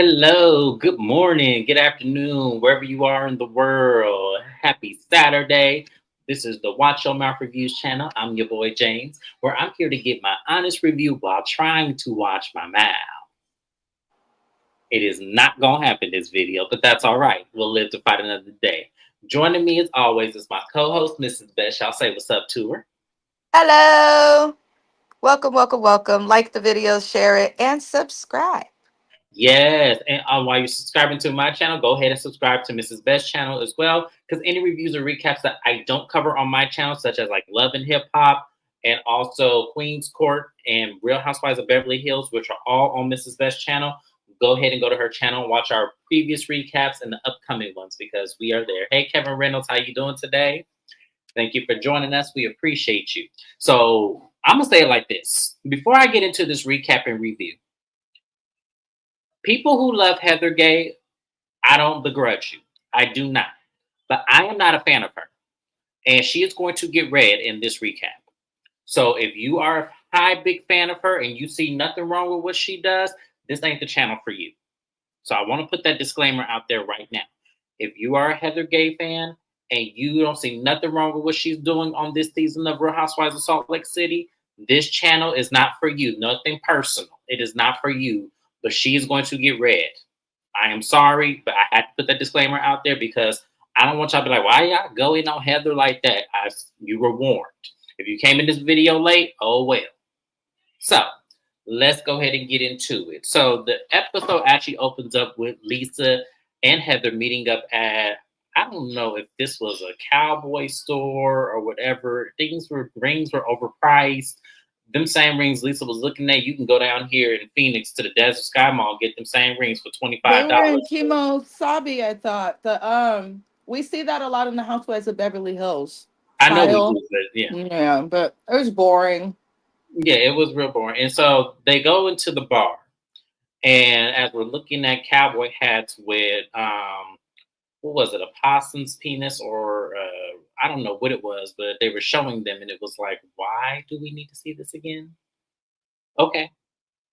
Hello, good morning, good afternoon, wherever you are in the world. Happy Saturday. This is the Watch Your Mouth Reviews channel. I'm your boy James, where I'm here to give my honest review while trying to watch my mouth. It is not going to happen this video, but that's all right. We'll live to fight another day. Joining me as always is my co-host, Mrs. Beth. Y'all say what's up to her. Hello. Welcome, welcome, welcome. Like the video, share it, and subscribe. Yes, and while you're subscribing to my channel, go ahead and subscribe to Mrs. Best's channel as well. Because any reviews or recaps that I don't cover on my channel, such as like Love and Hip Hop, and also Queen's Court and Real Housewives of Beverly Hills, which are all on Mrs. Best's channel, go ahead and go to her channel and watch our previous recaps and the upcoming ones because we are there. Hey, Kevin Reynolds, how you doing today? Thank you for joining us. We appreciate you. So I'm gonna say it like this: before I get into this recap and review. People who love Heather Gay, I don't begrudge you. I do not. But I am not a fan of her. And she is going to get read in this recap. So if you are a high, big fan of her and you see nothing wrong with what she does, this ain't the channel for you. So I want to put that disclaimer out there right now. If you are a Heather Gay fan and you don't see nothing wrong with what she's doing on this season of Real Housewives of Salt Lake City, this channel is not for you. Nothing personal. It is not for you, but she is going to get read. I am sorry, but I had to put that disclaimer out there because I don't want y'all to be like, why y'all going on Heather like that? You were warned. If you came in this video late, oh well. So let's go ahead and get into it. So the episode actually opens up with Lisa and Heather meeting up at, I don't know if this was a cowboy store or whatever. Rings were overpriced. Them same rings Lisa was looking at, you can go down here in Phoenix to the Desert Sky Mall and get them same rings for They were in $25. Chemo Sabi, I thought. The we see that a lot in the Housewives of Beverly Hills I know we style. do, but yeah. Yeah, but it was boring. Yeah, it was real boring. And so they go into the bar. And as we're looking at cowboy hats with what was it, a possum's penis or I don't know what it was, but they were showing them, and it was like, why do we need to see this again? Okay,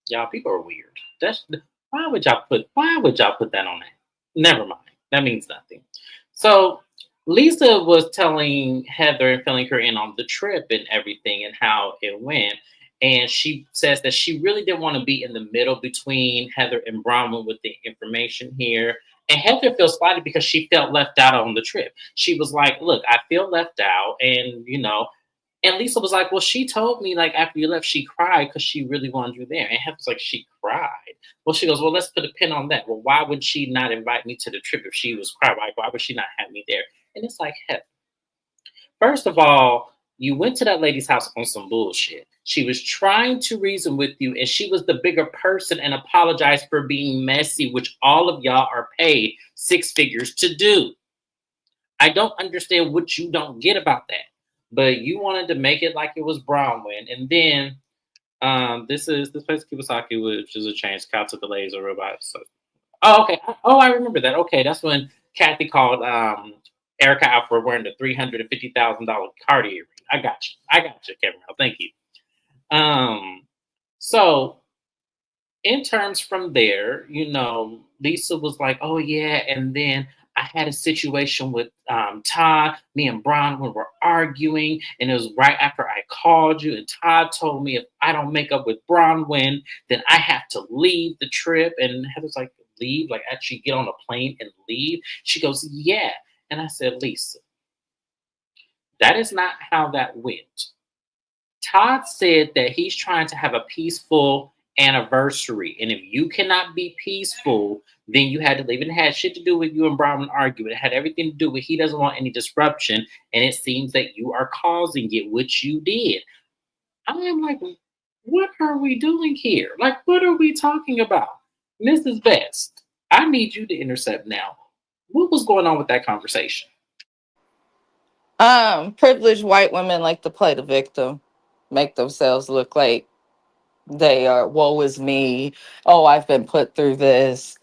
y'all, people are weird. That's why would y'all put that on that? Never mind, that means nothing. So Lisa was telling Heather and filling her in on the trip and everything and how it went. And she says that she really didn't want to be in the middle between Heather and Bronwyn with the information here. And Heather feels slighted because she felt left out on the trip. She was like, look, I feel left out. And Lisa was like, well, she told me like after you left, she cried because she really wanted you there. And Heather's like, she cried. Well, she goes, well, let's put a pin on that. Well, why would she not invite me to the trip if she was crying? Like, why would she not have me there? And it's like, Heather, first of all, you went to that lady's house on some bullshit. She was trying to reason with you, and she was the bigger person and apologized for being messy, which all of y'all are paid six figures to do. I don't understand what you don't get about that. But you wanted to make it like it was Bronwyn. And then this place Kibasaki, which is a change, cow to the laser robot. So oh, okay. Oh, I remember that. Okay, that's when Kathy called Erica out for wearing the $350,000 Cartier ring. I got you, Kevin. Thank you. So in terms from there, Lisa was like, "Oh yeah," and then I had a situation with Todd. Me and Bronwyn were arguing, and it was right after I called you, and Todd told me if I don't make up with Bronwyn, then I have to leave the trip. And Heather's like, "Leave? Like actually get on a plane and leave?" She goes, "Yeah." And I said, "Lisa, that is not how that went. Todd said that he's trying to have a peaceful anniversary. And if you cannot be peaceful, then you had to leave. And it had shit to do with you and Brian arguing. It had everything to do with he doesn't want any disruption. And it seems that you are causing it, which you did." I am like, what are we doing here? Like, what are we talking about? Mrs. Best, I need you to intercept now. What was going on with that conversation? Privileged white women like to play the victim, make themselves look like they are, woe is me. Oh, I've been put through this.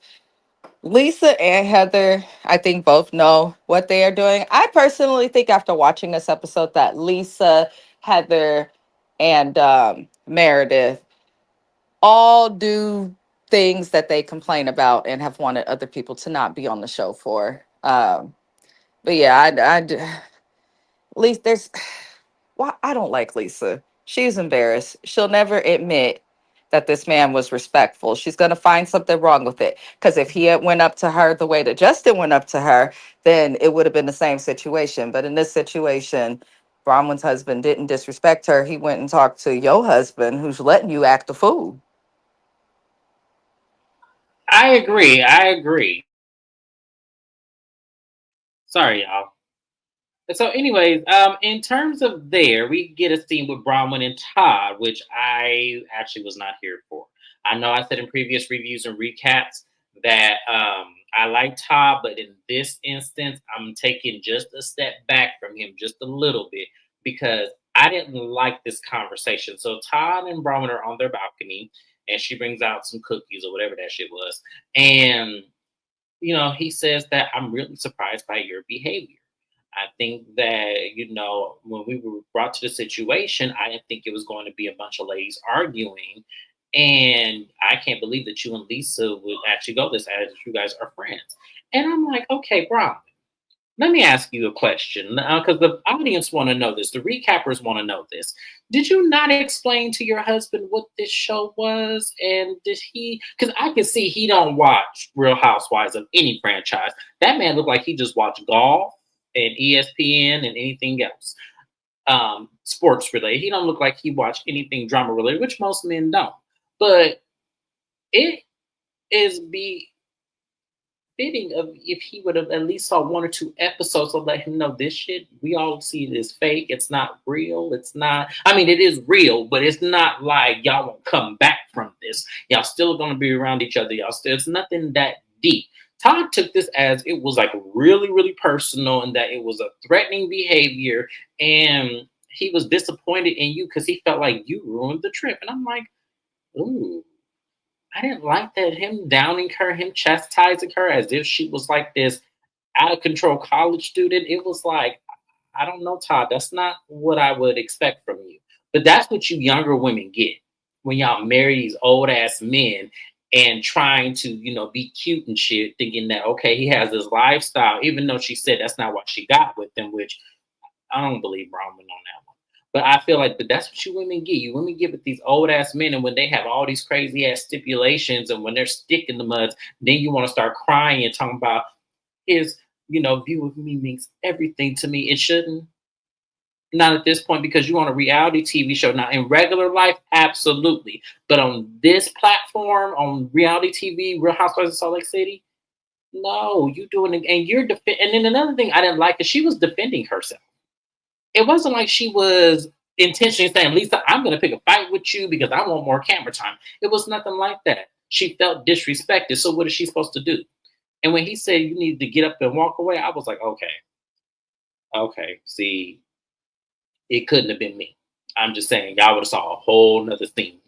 Lisa and Heather, I think both know what they are doing. I personally think after watching this episode that Lisa, Heather, and Meredith all do things that they complain about and have wanted other people to not be on the show for. But yeah, Lisa, there's why I don't like Lisa. She's embarrassed. She'll never admit that this man was respectful. She's gonna find something wrong with it. Because if he had went up to her the way that Justin went up to her, then it would have been the same situation. But in this situation, Bronwyn's husband didn't disrespect her. He went and talked to your husband, who's letting you act a fool. I agree. I agree. Sorry, y'all. So, anyways, in terms of there, we get a scene with Bronwyn and Todd, which I actually was not here for. I know I said in previous reviews and recaps that I like Todd, but in this instance, I'm taking just a step back from him just a little bit because I didn't like this conversation. So Todd and Bronwyn are on their balcony, and she brings out some cookies or whatever that shit was, and he says that I'm really surprised by your behavior. I think that, when we were brought to the situation, I didn't think it was going to be a bunch of ladies arguing. And I can't believe that you and Lisa would actually go this as you guys are friends. And I'm like, okay, Brian, let me ask you a question because the audience want to know this. The recappers want to know this. Did you not explain to your husband what this show was? And did he? Because I can see he don't watch Real Housewives of any franchise. That man looked like he just watched golf and ESPN and anything else, sports related. He don't look like he watched anything drama related, which most men don't. But it is fitting of if he would have at least saw one or two episodes to let him know this shit we all see it is fake. It's not real. It's not. I mean, it is real, but it's not like y'all won't come back from this. Y'all still gonna be around each other. Y'all still. It's nothing that deep. Todd took this as it was like really, really personal, and that it was a threatening behavior, and he was disappointed in you because he felt like you ruined the trip. And I'm like, ooh. I didn't like that him downing her, him chastising her as if she was like this out of control college student. It was like, I don't know, Todd. That's not what I would expect from you. But that's what you younger women get when y'all marry these old ass men and trying to, be cute and shit, thinking that okay, he has this lifestyle, even though she said that's not what she got with him, which I don't believe Roman on that one. But I feel like that's what you women get. You women get with these old ass men, and when they have all these crazy ass stipulations, and when they're stick in the muds, then you want to start crying and talking about his, view of me means everything to me. It shouldn't. Not at this point because you're on a reality TV show. Now, in regular life, absolutely. But on this platform, on reality TV, Real Housewives of Salt Lake City, no, you doing it, and you're And then another thing I didn't like is she was defending herself. It wasn't like she was intentionally saying, Lisa, I'm going to pick a fight with you because I want more camera time. It was nothing like that. She felt disrespected. So what is she supposed to do? And when he said you need to get up and walk away, I was like, okay. See, it couldn't have been me. I'm just saying, y'all would have saw a whole nother scene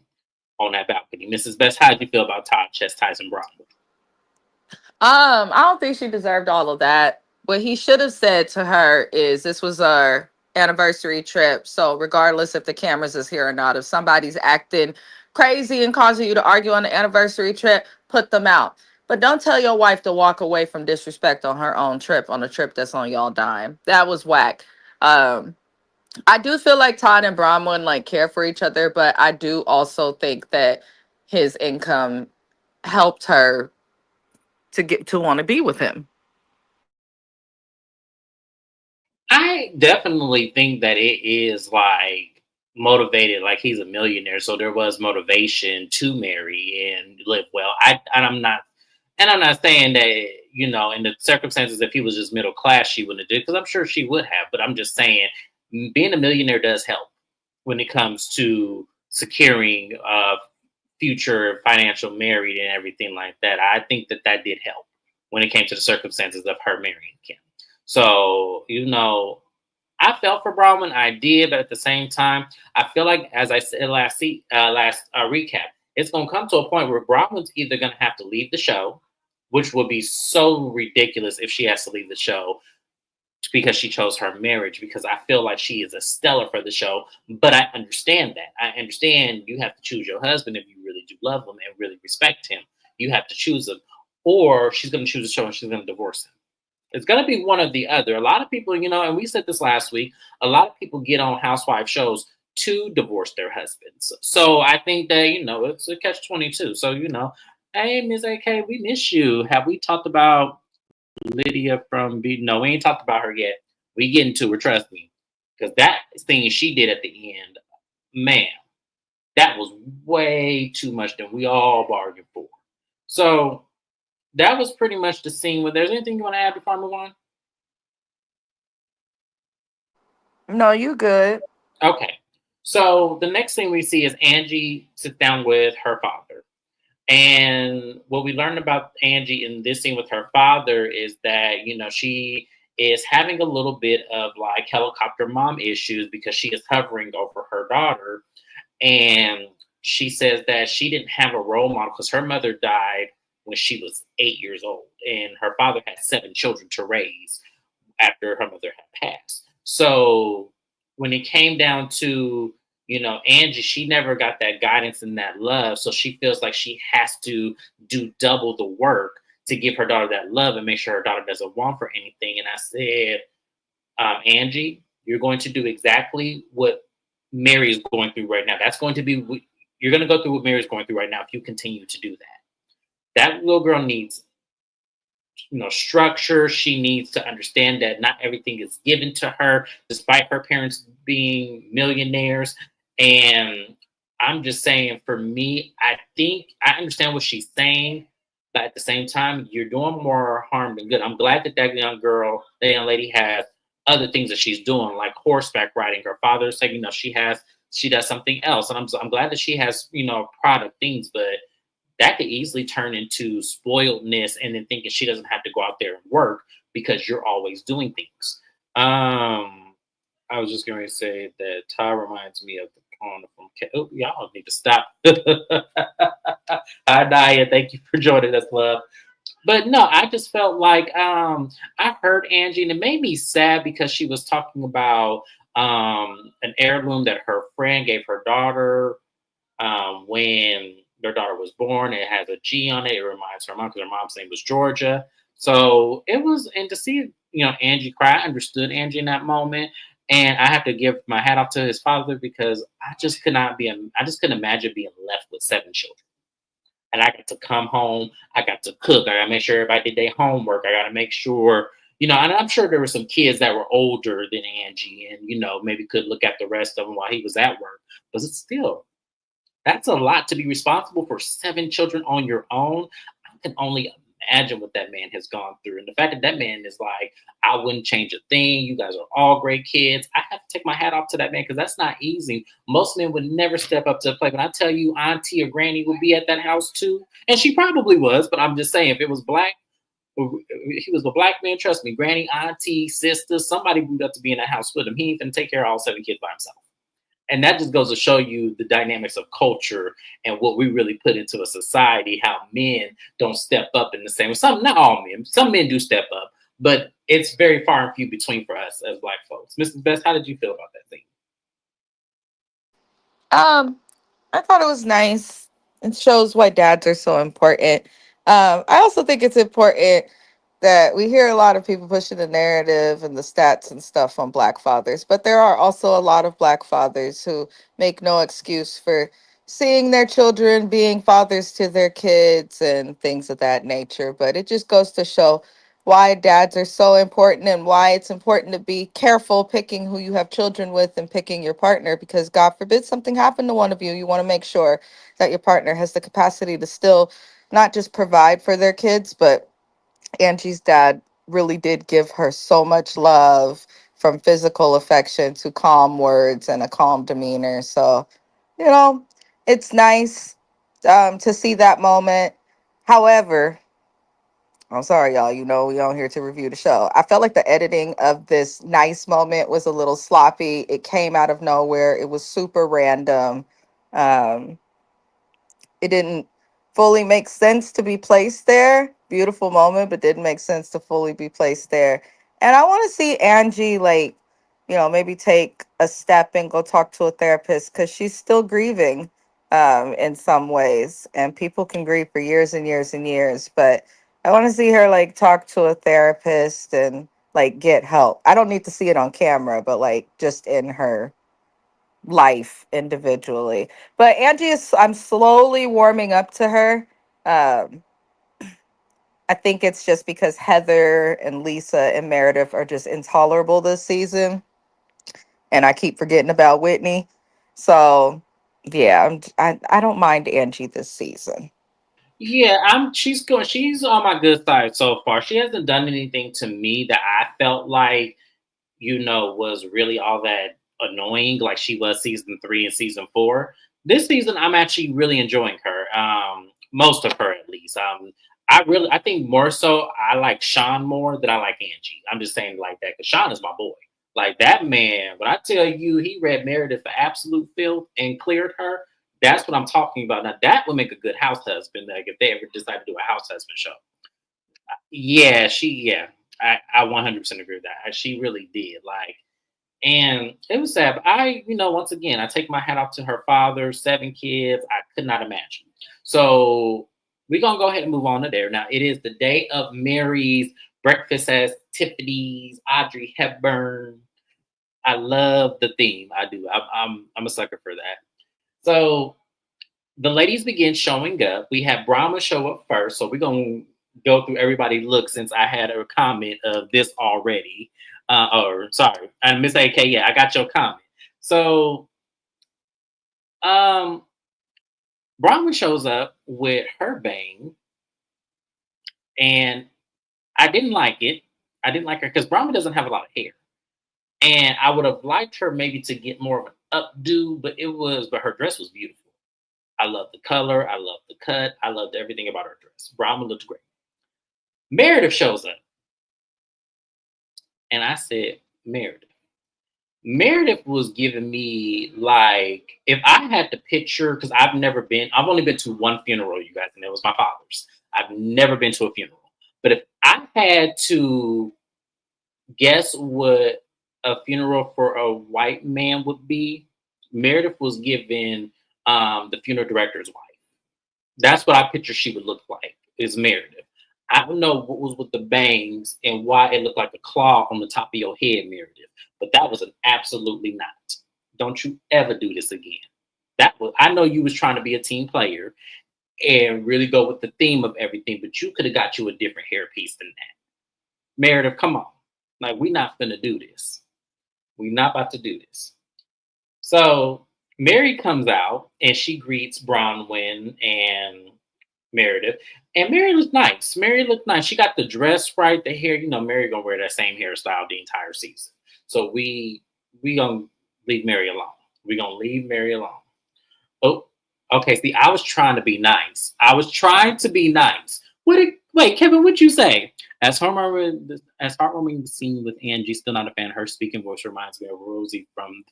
on that balcony. Mrs. Best, how did you feel about Todd chastising Brock? I don't think she deserved all of that. What he should have said to her is this was our anniversary trip. So regardless if the cameras is here or not, if somebody's acting crazy and causing you to argue on the anniversary trip, put them out. But don't tell your wife to walk away from disrespect on her own trip, on a trip that's on y'all dime. That was whack. Um, I do feel like Todd and Bronwyn like care for each other, but I do also think that his income helped her to get to want to be with him. I definitely think that it is like motivated, like he's a millionaire, so there was motivation to marry and live well. I'm not saying that in the circumstances if he was just middle class, she wouldn't have did because I'm sure she would have. But I'm just saying, being a millionaire does help when it comes to securing future financial married and everything like that. I think that did help when it came to the circumstances of her marrying Kim. So, I felt for Bronwyn. I did, but at the same time, I feel like, as I said last recap, it's going to come to a point where Bronwyn's either going to have to leave the show, which would be so ridiculous if she has to leave the show because she chose her marriage, because I feel like she is a stellar for the show. But I understand that. I understand you have to choose your husband if you really do love him and really respect him. You have to choose him, or she's going to choose a show and she's going to divorce him. It's going to be one or the other. A lot of people, and we said this last week, a lot of people get on housewife shows to divorce their husbands. So I think that, it's a catch 22. So, hey, Ms. AK, we miss you. Have we talked about Lydia from B? No, we ain't talked about her yet. We get into her, trust me. Because that thing she did at the end, man, that was way too much than we all bargained for. So that was pretty much the scene. There's anything you want to add before I move on? No, you good. Okay. So the next thing we see is Angie sits down with her father. And what we learned about Angie in this scene with her father is that, she is having a little bit of like helicopter mom issues because she is hovering over her daughter. And she says that she didn't have a role model because her mother died when she was 8 years old. And her father had 7 children to raise after her mother had passed. So when it came down to, Angie, she never got that guidance and that love. So she feels like she has to do double the work to give her daughter that love and make sure her daughter doesn't want for anything. And I said, Angie, you're going to do exactly what Mary is going through right now. You're going to go through what Mary's going through right now if you continue to do that. That little girl needs structure. She needs to understand that not everything is given to her despite her parents being millionaires. And I'm just saying, for me, I think I understand what she's saying, but at the same time, you're doing more harm than good. I'm glad that that young lady has other things that she's doing, like horseback riding. Her father's saying, she does something else, and I'm glad that she has product things, but that could easily turn into spoiledness and then thinking she doesn't have to go out there and work because you're always doing things. I was just going to say that Ty reminds me of the corner from. Oh, y'all need to stop. Hi, Naya. Thank you for joining us, love. But no, I just felt like I heard Angie, and it made me sad because she was talking about an heirloom that her friend gave her daughter when their daughter was born. It has a G on it. It reminds her mom because her mom's name was Georgia. So it was, and to see Angie cry, I understood Angie in that moment, and I have to give my hat off to his father because I just could not be. I just couldn't imagine being left with 7 children. And I got to come home. I got to cook. I got to make sure everybody did their homework. I got to make sure, and I'm sure there were some kids that were older than Angie and, maybe could look at the rest of them while he was at work. But it's still, that's a lot to be responsible for 7 children on your own. I can only imagine what that man has gone through. And the fact that that man is like, I wouldn't change a thing. You guys are all great kids. I have to take my hat off to that man because that's not easy. Most men would never step up to the plate. But I tell you, auntie or granny would be at that house too. And she probably was. But I'm just saying, if it was black, if he was a black man, trust me, granny, auntie, sister, somebody would have to be in that house with him. He ain't gonna take care of all 7 kids by himself. And that just goes to show you the dynamics of culture and what we really put into a society, how men don't step up in the same way. Some, not all men, some men do step up, but it's very far and few between for us as black folks. Mrs. Best, how did you feel about that thing? Um, I thought it was nice. It shows why dads are so important. I also think it's important that we hear a lot of people pushing the narrative and the stats and stuff on black fathers, but there are also a lot of black fathers who make no excuse for seeing their children being fathers to their kids and things of that nature. But it just goes to show why dads are so important and why it's important to be careful picking who you have children with and picking your partner, because God forbid something happened to one of you. You want to make sure that your partner has the capacity to still not just provide for their kids, but Angie's dad really did give her so much love, from physical affection to calm words and a calm demeanor. So, you know, it's nice to see that moment. However, I'm sorry, y'all. We on here to review the show. I felt like the editing of this nice moment was a little sloppy. It came out of nowhere. It was super random. Um, it didn't fully make sense to be placed there. Beautiful moment, but didn't make sense to fully be placed there. And I want to see Angie, like, maybe take a step and go talk to a therapist because she's still grieving. in some ways, and people can grieve for years and years and years. But I want to see her like talk to a therapist and like get help. I don't need to see it on camera, but like just in her life individually. But Angie is, I'm slowly warming up to her. Um, I think it's just because Heather and Lisa and Meredith are just intolerable this season, and I keep forgetting about Whitney. So, yeah, I don't mind Angie this season. Yeah, she's going. She's on my good side so far. She hasn't done anything to me that I felt like was really all that annoying like she was season 3 and season 4. This season, I'm actually really enjoying her. Most of her at least. I think more so I like Sean more than I like Angie. I'm just saying like that because Sean is my boy. Like that man, when I tell you he read Meredith for absolute filth and cleared her, that's what I'm talking about. Now that would make a good house husband. Like if they ever decide to do a house husband show. Yeah. I 100% agree with that. She really did. Like, and it was sad. But once again, I take my hat off to her father, 7 kids. I could not imagine. So we're going to go ahead and move on to there. Now, it is the day of Mary's breakfast at Tiffany's, Audrey Hepburn. I love the theme. I do. I'm a sucker for that. So the ladies begin showing up. We have Brahma show up first. So we're going to go through everybody's look since I had a comment of this already. Or sorry, and Miss AK, yeah, I got your comment. So um Brahma shows up with her bang, and I didn't like it. I didn't like her because Brahma doesn't have a lot of hair. And I would have liked her maybe to get more of an updo, but her dress was beautiful. I love the color, I love the cut, I loved everything about her dress. Brahma looked great. Meredith shows up, and I said, Meredith was giving me like if I had to picture because I've only been to one funeral, you guys, and it was my father's. I've never been to a funeral. But if I had to guess what a funeral for a white man would be, Meredith was given the funeral director's wife. That's what I picture she would look like, is Meredith. I don't know what was with the bangs and why it looked like a claw on the top of your head, Meredith, but that was an absolutely not. Don't you ever do this again. I know you was trying to be a team player and really go with the theme of everything, but you could have got you a different hairpiece than that. Meredith, come on. Like, we not gonna do this. We not about to do this. So Mary comes out and she greets Bronwyn and Meredith. And Mary looked nice. Mary looked nice. She got the dress right, the hair. Mary gonna wear that same hairstyle the entire season. So we gonna leave Mary alone. We gonna leave Mary alone. Oh, okay. See, I was trying to be nice. I was trying to be nice. Wait, Kevin, what'd you say? As heartwarming the scene with Angie, still not a fan. Her speaking voice reminds me of Rosie from.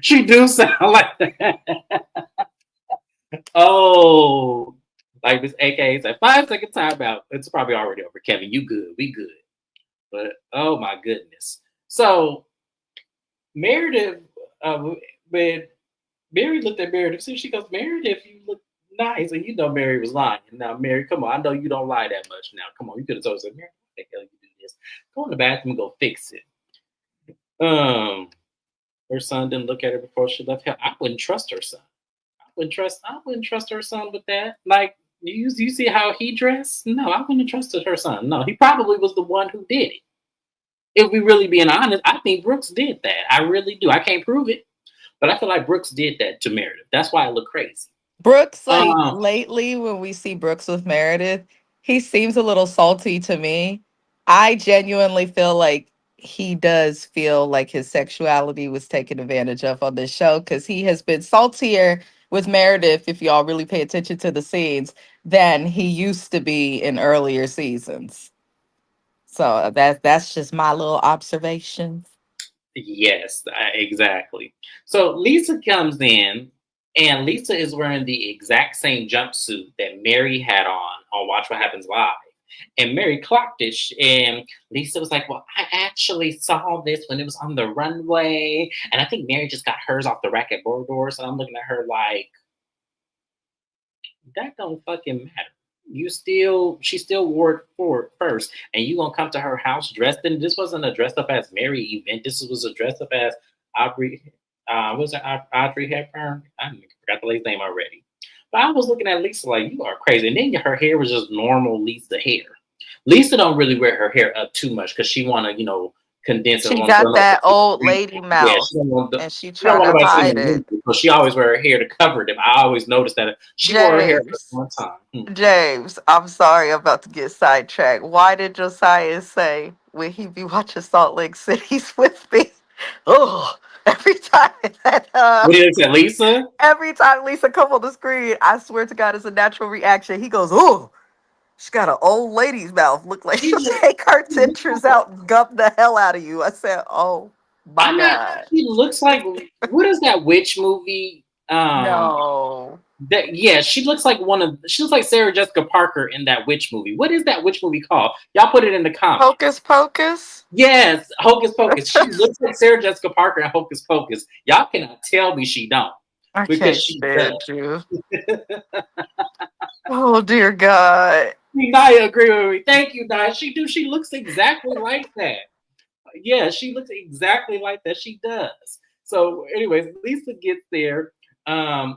She do sound like that. Oh, like this AKA said, 5 second timeout. It's probably already over. Kevin, you good. We good. But oh my goodness. So Meredith, when Mary looked at Meredith, so she goes, Meredith, you look nice. And Mary was lying. Now, Mary, come on. I know you don't lie that much now. Come on. You could have told us, Mary, what the hell you do this? Go in the bathroom and go fix it. Her son didn't look at her before she left. Hell, I wouldn't trust her son. I wouldn't trust her son with that. Like you see how he dressed? No, I wouldn't have trusted her son. No, he probably was the one who did it. If we really being honest, I think Brooks did that. I really do. I can't prove it, but I feel like Brooks did that to Meredith. That's why it looked crazy. Brooks, like Um, lately, when we see Brooks with Meredith, he seems a little salty to me. I genuinely feel like he does feel like his sexuality was taken advantage of on this show because he has been saltier with Meredith, if y'all really pay attention to the scenes, than he used to be in earlier seasons. So that's just my little observation. yes, exactly. So Lisa comes in, and Lisa is wearing the exact same jumpsuit that Mary had on Watch What Happens Live. And Mary clocked it. And Lisa was like, well, I actually saw this when it was on the runway. And I think Mary just got hers off the rack at Boardors. And I'm looking at her like, that don't fucking matter. She still wore it for first, and you gonna come to her house dressed in. This wasn't a dress up as Mary event. This was a dress up as Aubrey. Was it Audrey Hepburn? I forgot the lady's name already. But I was looking at Lisa like, you are crazy. And then her hair was just normal Lisa hair. Lisa don't really wear her hair up too much because she wanna, condense it. She got that old lady Yeah, mouth, and she she don't trying want to nobody seeing hide the it. movie, so she always wear her hair to cover them. I always noticed that she wore her hair up James, one time. James, I'm sorry, I'm about to get sidetracked. Why did Josiah say when he be watching Salt Lake City's with me? Oh, every time that What did you say, Lisa? every time Lisa come on the screen, I swear to God, it's a natural reaction. He goes, "Oh, she's got an old lady's mouth. Look like She she'll look, take her she looks dentures like out and gum the hell out of you." I said, "Oh my I'm not. God, She looks like what is that witch movie? no." That yeah, she looks like she looks like Sarah Jessica Parker in that witch movie. What is that witch movie called? Y'all put it in the comments. Hocus Pocus. Yes, Hocus Pocus. She looks like Sarah Jessica Parker in Hocus Pocus. Y'all cannot tell me she don't I because can't she does. stand you. Oh dear God. Naya agree with me. Thank you, Naya. She do. She looks exactly like that. Yeah, she looks exactly like that. She does. So, anyways, Lisa gets there.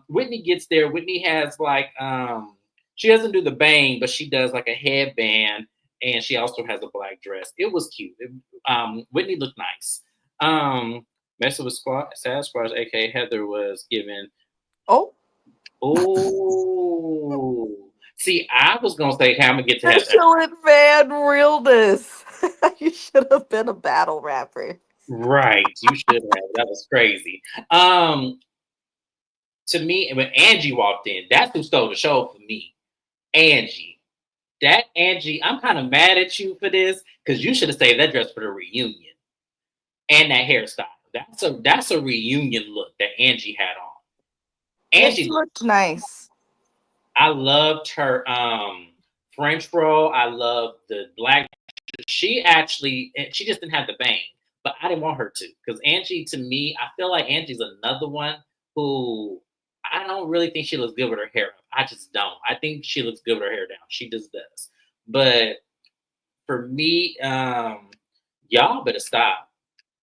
Whitney gets there. Whitney has like she doesn't do the bang, but she does like a headband, and she also has a black dress. It was cute. Whitney looked nice. Messing with Sad Squash, aka Heather, was given. Oh, Oh, see, I was gonna say, how I'm gonna get to you're Heather. showing fan realness. You should have been a battle rapper. Right, you should have. That was crazy. To me, when Angie walked in, that's who stole the show for me. Angie. That Angie, I'm kind of mad at you for this because you should have saved that dress for the reunion and that hairstyle. That's a reunion look that Angie had on. Yeah, she Angie, looked nice. I loved her French roll. I loved the black. She just didn't have the bang, but I didn't want her to because Angie, to me, I feel like Angie's another one who I don't really think she looks good with her hair up. I just don't. I think she looks good with her hair down. She just does. But for me, y'all better stop.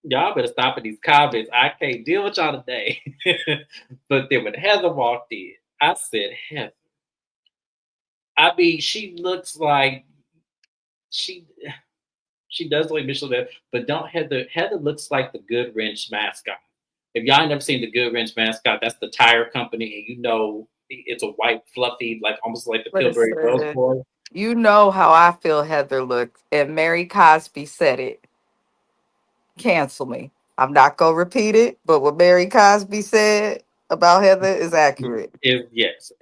Y'all better stop at these comments. I can't deal with y'all today. But then when Heather walked in, I said, Heather. I mean, she looks like she she does look like Michelle, but don't Heather looks like the Good Wrench mascot. If y'all ain't never seen the Good Wrench mascot, that's the tire company, and it's a white, fluffy, like almost like the Pillsbury Rose Listen, Boy. you know how I feel Heather looked, and Mary Cosby said it. Cancel me. I'm not gonna repeat it, but what Mary Cosby said about Heather is accurate. Yes,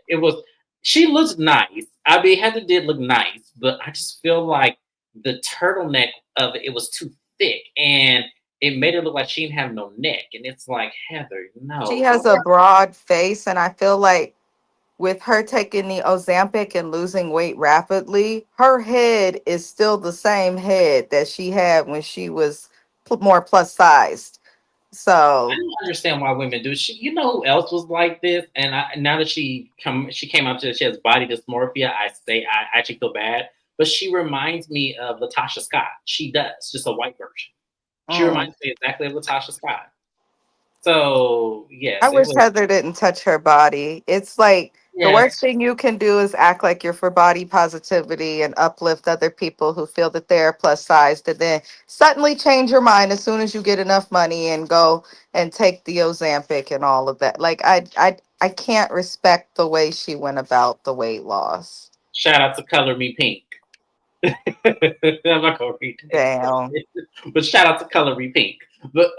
it was. She looks nice. I mean, Heather did look nice, but I just feel like the turtleneck of it was too thick, and it made her look like she didn't have no neck. And it's like Heather, She no, has a broad face, and I feel like with her taking the Ozempic and losing weight rapidly, her head is still the same head that she had when she was more plus sized. I So don't understand why women do. You know who else was like this? And now that she came out to she has body dysmorphia. I actually feel bad, but she reminds me of Latasha Scott. She does, just a white version. She mm. reminds me exactly of Latasha Scott. So I yes, it wish was. Heather didn't touch her body. It's like the Yes, worst thing you can do is act like you're for body positivity and uplift other people who feel that they're plus sized, and then suddenly change your mind as soon as you get enough money and go and take the Ozempic and all of that. Like I can't respect the way she went about the weight loss. shout out to Color Me Pink. I'm not gonna read that, Damn. but shout out to Color Me Pink. But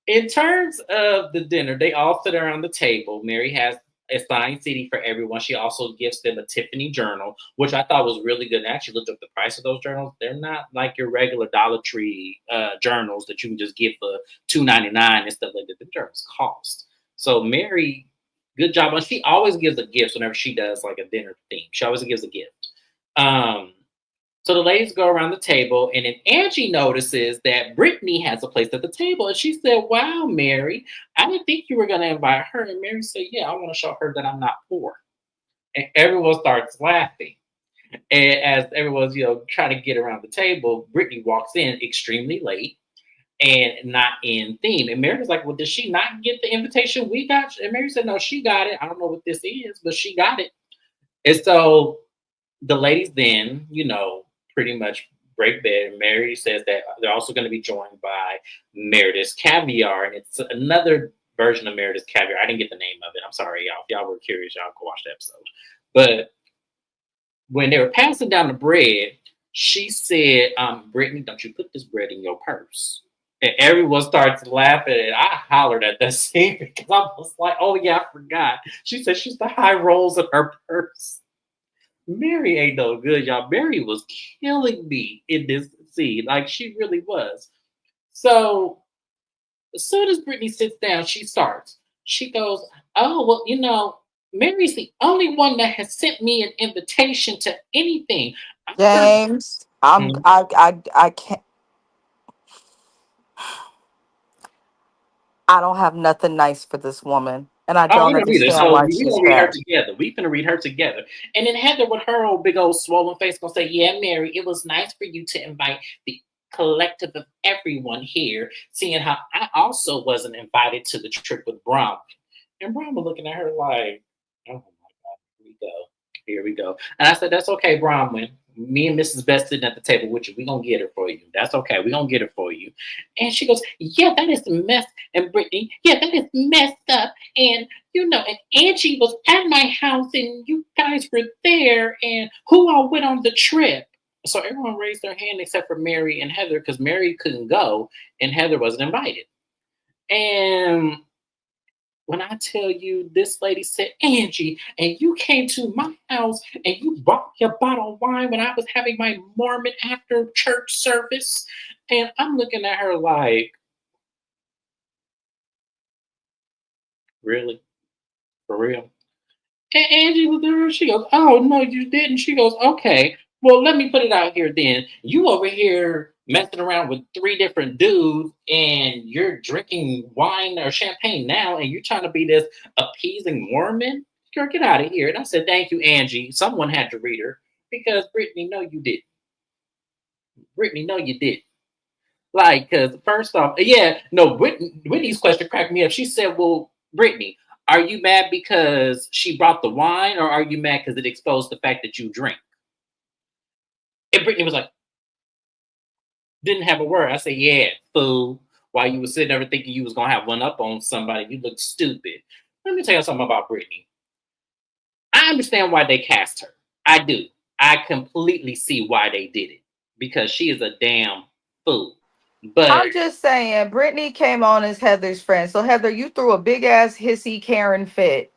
in terms of the dinner, they all sit around the table. Mary has a signed CD for everyone. She also gives them a Tiffany journal, which I thought was really good. And I actually looked up the price of those journals. They're not like your regular Dollar Tree journals that you can just get for $2.99 and stuff like that. The journals cost. So Mary, good job. And she always gives a gift whenever she does like a dinner theme. She always gives a gift. Um, so the ladies go around the table, and then Angie notices that Brittany has a place at the table. And she said, "Wow, Mary, I didn't think you were going to invite her." And Mary said, "Yeah, I want to show her that I'm not poor." And everyone starts laughing. And as everyone's, trying to get around the table, Brittany walks in extremely late and not in theme. And Mary was like, "Well, did she not get the invitation we got?" And Mary said, "No, she got it. I don't know what this is, but she got it." And so the ladies then, pretty much break bed. And Mary says that they're also going to be joined by Meredith's Caviar. And it's another version of Meredith's Caviar. I didn't get the name of it. I'm sorry, y'all. If y'all were curious, y'all go watch the episode. But when they were passing down the bread, she said, "Brittany, don't you put this bread in your purse." And everyone starts laughing, and I hollered at that scene because I was like, "Oh yeah, I forgot." She said she's the high rolls in her purse. Mary ain't no good, y'all. Mary was killing me in this scene, like she really was. So as soon as Brittany sits down, she starts. She goes, "Oh well, Mary's the only one that has sent me an invitation to anything." I heard. James, Mhm. I can't. I don't have nothing nice for this woman, and I Oh, we don't don't read it. understand So why we she's gonna read her bad. together. We finna read her together. And then Heather with her old big old swollen face gonna say, "Yeah, Mary, it was nice for you to invite the collective of everyone here, seeing how I also wasn't invited to the trip with Brom." And Brahma looking at her like, "Oh my God, here we go. Here we go." And I said, "That's okay, Bronwyn. Me and Mrs. Best sitting at the table with you. We're going to get her for you. That's okay. We're going to get her for you." And she goes, "Yeah, that is mess." And Brittany, "Yeah, that is messed up. And Angie was at my house and you guys were there. And who all went on the trip?" So everyone raised their hand except for Mary and Heather because Mary couldn't go and Heather wasn't invited. And when I tell you, this lady said, "Angie, and you came to my house and you bought your bottle of wine when I was having my Mormon after church service." And I'm looking at her like, "Really? For real?" And Angie looked at her, she goes, "Oh, no, you didn't." She goes, "Okay, well, let me put it out here then. You over here messing around with three different dudes and you're drinking wine or champagne now and you're trying to be this appeasing Mormon? Girl, get out of here." And I said, "Thank you, Angie." Someone had to read her because Brittany, no, you didn't. Brittany, no, you didn't. Like, because first off, yeah, no, Whitney's question cracked me up. She said, "Well, Brittany, are you mad because she brought the wine, or are you mad because it exposed the fact that you drink?" And Brittany was like, didn't have a word. I said, "Yeah, fool. While you was sitting there thinking you was gonna have one up on somebody, you look stupid." Let me tell you something about Brittany. I understand why they cast her. I do. I completely see why they did it because she is a damn fool. But I'm just saying, Brittany came on as Heather's friend. So Heather, you threw a big ass hissy Karen fit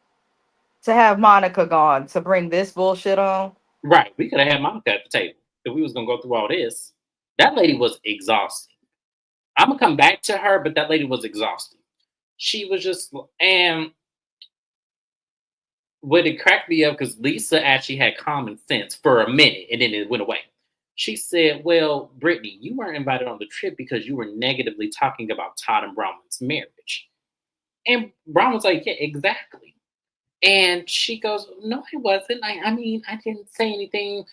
to have Monica gone to bring this bullshit on. right, we could have had Monica at the table if we was gonna go through all this. That lady was exhausting. I'm gonna come back to her, but that lady was exhausting. She was just, and what it cracked me up because Lisa actually had common sense for a minute and then it went away. She said, "Well, Brittany, you weren't invited on the trip because you were negatively talking about Todd and Bronwyn's marriage." And Bronwyn was like, "Yeah, exactly." And she goes, "No, I wasn't. I mean, I didn't say anything."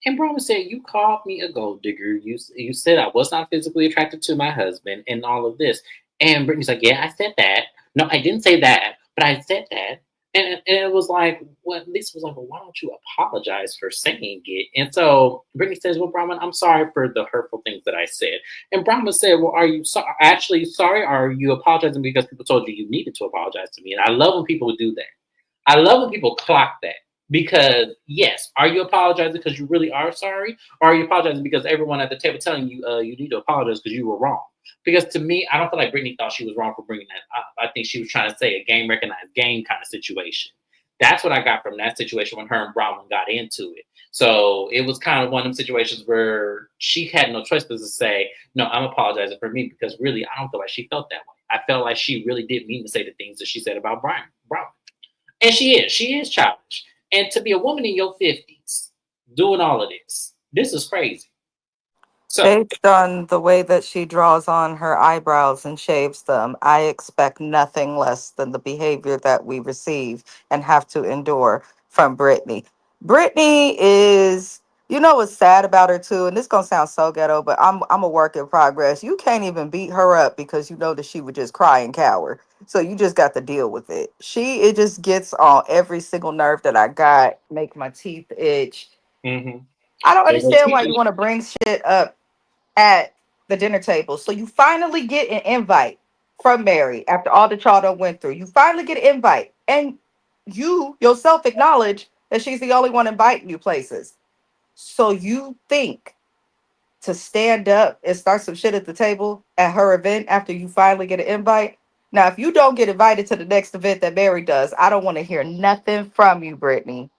And Brahma said, "You called me a gold digger. You said I was not physically attracted to my husband and all of this." And Brittany's like, "Yeah, I said that. No, I didn't say that, but I said that." And it was like, well, Lisa was like, "Well, why don't you apologize for saying it?" And so Brittany says, "Well, Brahman, I'm sorry for the hurtful things that I said." And Brahma said, "Well, are you actually sorry? Or are you apologizing because people told you you needed to apologize to me?" And I love when people do that. I love when people clock that because yes, are you apologizing because you really are sorry, or are you apologizing because everyone at the table telling you you need to apologize because you were wrong? Because to me, I don't feel like Brittany thought she was wrong for bringing that up. I think she was trying to say a game recognized game kind of situation. That's what I got from that situation when her and Bronwyn got into it. So it was kind of one of them situations where she had no choice but to say, "No, I'm apologizing for me," because really, I don't feel like she felt that way. I felt like she really did mean to say the things that she said about Brian. And she is childish. And to be a woman in your 50s, doing all of this. This is crazy. So Based on the way that she draws on her eyebrows and shaves them, I expect nothing less than the behavior that we receive and have to endure from Brittany. Brittany is, you know, what's sad about her too, and this gonna sound so ghetto, but I'm a work in progress. You can't even beat her up because you know that she would just cry and cower. So you just got to deal with it. It just gets on every single nerve that I got, make my teeth itch. mhm. I don't And we're understand why you speaking. want to bring shit up at the dinner table. So you finally get an invite from Mary after all that y'all done went through. You finally get an invite, and you yourself acknowledge that she's the only one inviting you places. So you think to stand up and start some shit at the table at her event after you finally get an invite? Now, if you don't get invited to the next event that Mary does, I don't want to hear nothing from you, Brittany.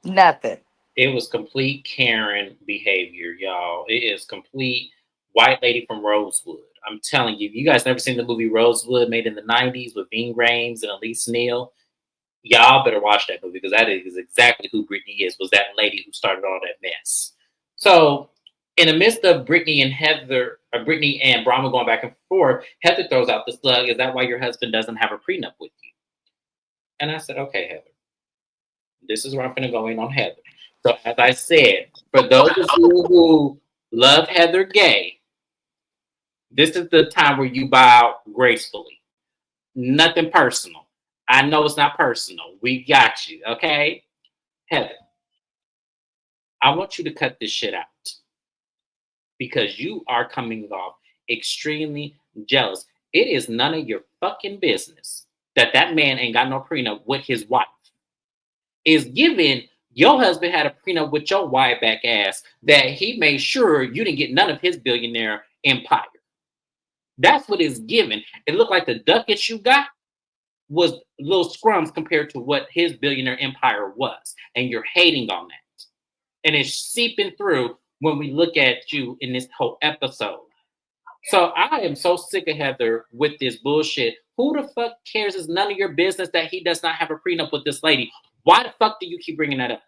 Nothing. It was complete Karen behavior, y'all. It is complete white lady from Rosewood. I'm telling you, you guys never seen the movie Rosewood made in the 90s with Ving Rhames and Elise Neal? Y'all better watch that movie because that is exactly who Brittany is, was that lady who started all that mess. So in the midst of Brittany and Brahma going back and forth, Heather throws out the slug, is that why your husband doesn't have a prenup with you? And I said, okay, Heather, this is where I'm going to go in on Heather. So, as I said, for those of you who love Heather Gay, this is the time where you bow gracefully. Nothing personal. I know it's not personal. We got you, okay? Heather, I want you to cut this shit out because you are coming off extremely jealous. It is none of your fucking business that that man ain't got no prenup with his wife. Is given your husband had a prenup with your wide back ass that he made sure you didn't get none of his billionaire empire. That's what is given. It looked like the ducats you got was little scrums compared to what his billionaire empire was. And you're hating on that. And it's seeping through when we look at you in this whole episode. So I am so sick of Heather with this bullshit. Who the fuck cares? It's none of your business that he does not have a prenup with this lady. Why the fuck do you keep bringing that up?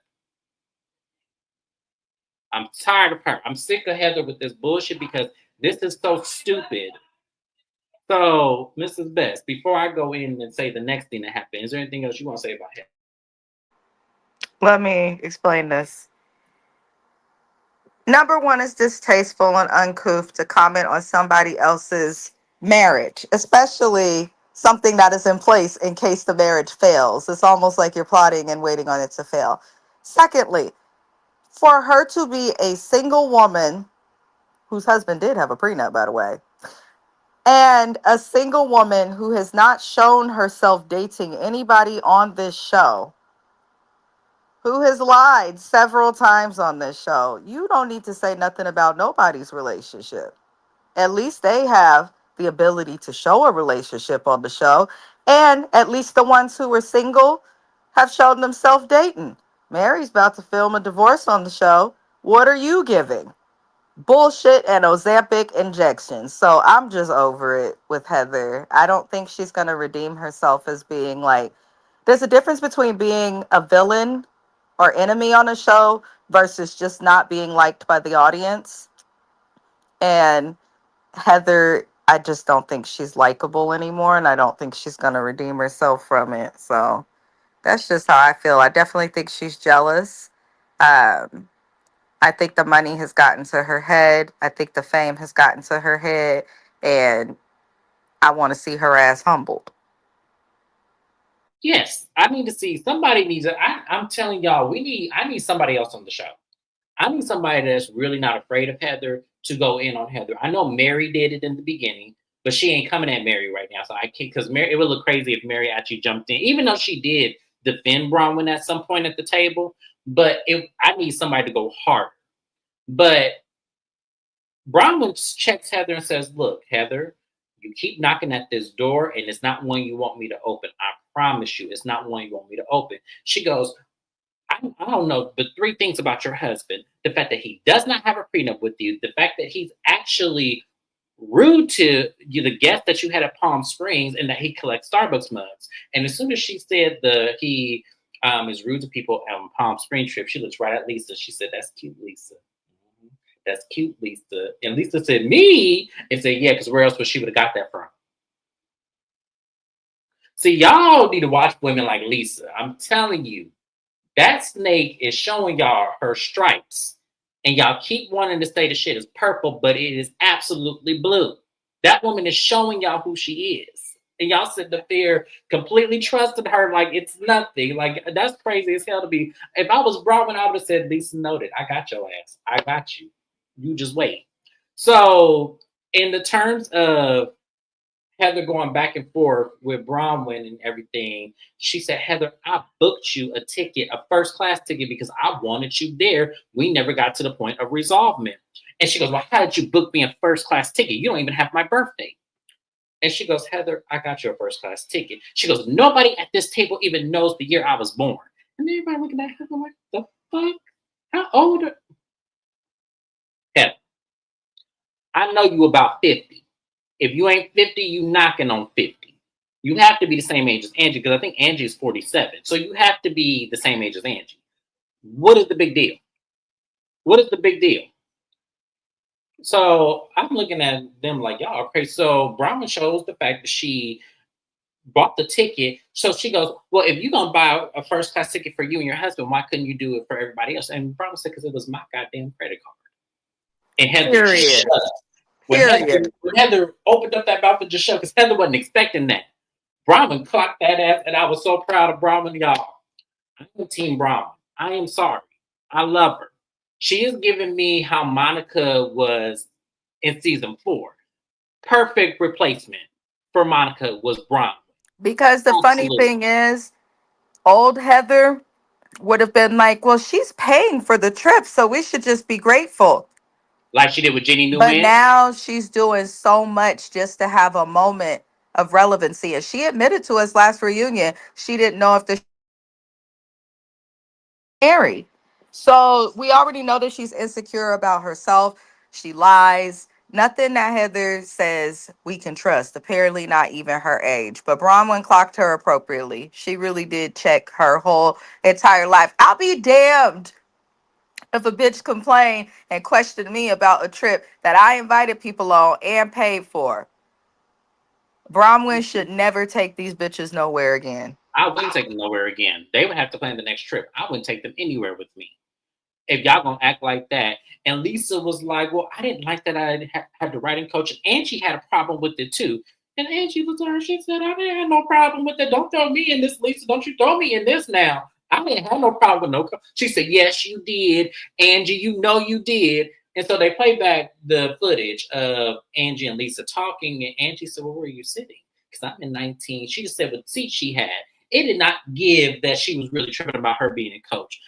I'm tired of her. I'm sick of Heather with this bullshit because this is so stupid. So, Mrs. Best, before I go in and say the next thing that happened, is there anything else you want to say about Heather? Let me explain this. Number one is distasteful and uncouth to comment on somebody else's marriage, especially something that is in place in case the marriage fails. It's almost like you're plotting and waiting on it to fail. Secondly, for her to be a single woman whose husband did have a prenup, by the way, and a single woman who has not shown herself dating anybody on this show, who has lied several times on this show, you don't need to say nothing about nobody's relationship. At least they have the ability to show a relationship on the show. And at least the ones who are single have shown themselves dating. Mary's about to film a divorce on the show. What are you giving? Bullshit and Ozempic injections. So I'm just over it with Heather. I don't think she's going to redeem herself as being like, there's a difference between being a villain or enemy on a show versus just not being liked by the audience. And Heather, I just don't think she's likable anymore, and I don't think she's going to redeem herself from it. So that's just how I feel. I definitely think she's jealous. Um, I think the money has gotten to her head. I think the fame has gotten to her head, and I want to see her ass humbled. Yes, I need to see somebody needs. I'm telling y'all, I need somebody else on the show. I need somebody that's really not afraid of Heather to go in on Heather. I know Mary did it in the beginning, but she ain't coming at Mary right now. So I can't, because Mary, it would look crazy if Mary actually jumped in, even though she did defend Bronwyn at some point at the table. But I need somebody to go hard. But Bronwyn checks Heather and says, "Look, Heather, you keep knocking at this door, and it's not one you want me to open. I promise you, it's not one you want me to open." She goes, I don't know, but three things about your husband: the fact that he does not have a prenup with you, the fact that he's actually rude to you, the guest that you had at Palm Springs, and that he collects Starbucks mugs. And as soon as she said is rude to people on Palm Spring trip. She looks right at Lisa. She said, "That's cute, Lisa. Mhm. That's cute, Lisa." And Lisa said, "Me?" And said, "Yeah, because where else would she would have got that from?" See, y'all need to watch women like Lisa. I'm telling you, that snake is showing y'all her stripes. And y'all keep wanting to say the shit is purple, but it is absolutely blue. That woman is showing y'all who she is. And y'all sit up there completely trusting her like it's nothing. Like, that's crazy as hell to be. If I was Brahmin, I would have said, Lisa noted, I got your ass. I got you. You just wait. So, in the terms of Heather going back and forth with Bronwyn and everything, she said, Heather, I booked you a ticket, a first class ticket, because I wanted you there. We never got to the point of resolvement. And she goes, well, how did you book me a first class ticket? You don't even have my birthday. And she goes, Heather, I got you a first class ticket. She goes, nobody at this table even knows the year I was born. And everybody looking at Heather like, the fuck? How old are Heather? I know you about 50. If you ain't 50, you knocking on 50. You have to be the same age as Angie, because I think Angie is 47. So you have to be the same age as Angie. What is the big deal? What is the big deal? So I'm looking at them like, y'all, okay. So Brahma shows the fact that she bought the ticket. So she goes, well, if you're going to buy a first class ticket for you and your husband, why couldn't you do it for everybody else? And Brahma said, because it was my goddamn credit card. And Heather shut Period. up. Period. When Heather opened up that mouth and just shut, because Heather wasn't expecting that. Brahman clocked that ass, and I was so proud of Brahman, y'all. I'm Team Brahman. I am sorry. I love her. She is giving me how Monica was in season 4. Perfect replacement for Monica was Brahman. Because the funny Absolutely. thing is, old Heather would have been like, well, she's paying for the trip, so we should just be grateful. Like she did with Jenny But Nguyen. now she's doing so much just to have a moment of relevancy. And she admitted to us last reunion she didn't know if the married. So we already know that she's insecure about herself. She lies. Nothing that Heather says we can trust. Apparently, not even her age. But Bronwyn clocked her appropriately. She really did check her whole entire life. I'll be damned if a bitch complain and question me about a trip that I invited people on and paid for. Bronwyn should never take these bitches nowhere again. I wouldn't take them nowhere again. They would have to plan the next trip. I wouldn't take them anywhere with me if y'all gonna act like that. And Lisa was like, well, I didn't like that I had the writing coach. And Angie had a problem with it too. And Angie looked at her, she said, I didn't have no problem with it. Don't throw me in this, Lisa. Don't you throw me in this now. I didn't have no problem with no. She said, yes, you did. Angie, you know you did. And so they played back the footage of Angie and Lisa talking. And Angie said, well, where are you sitting? Because I'm in 19. She just said what seat she had. It did not give that she was really tripping about her being a coach.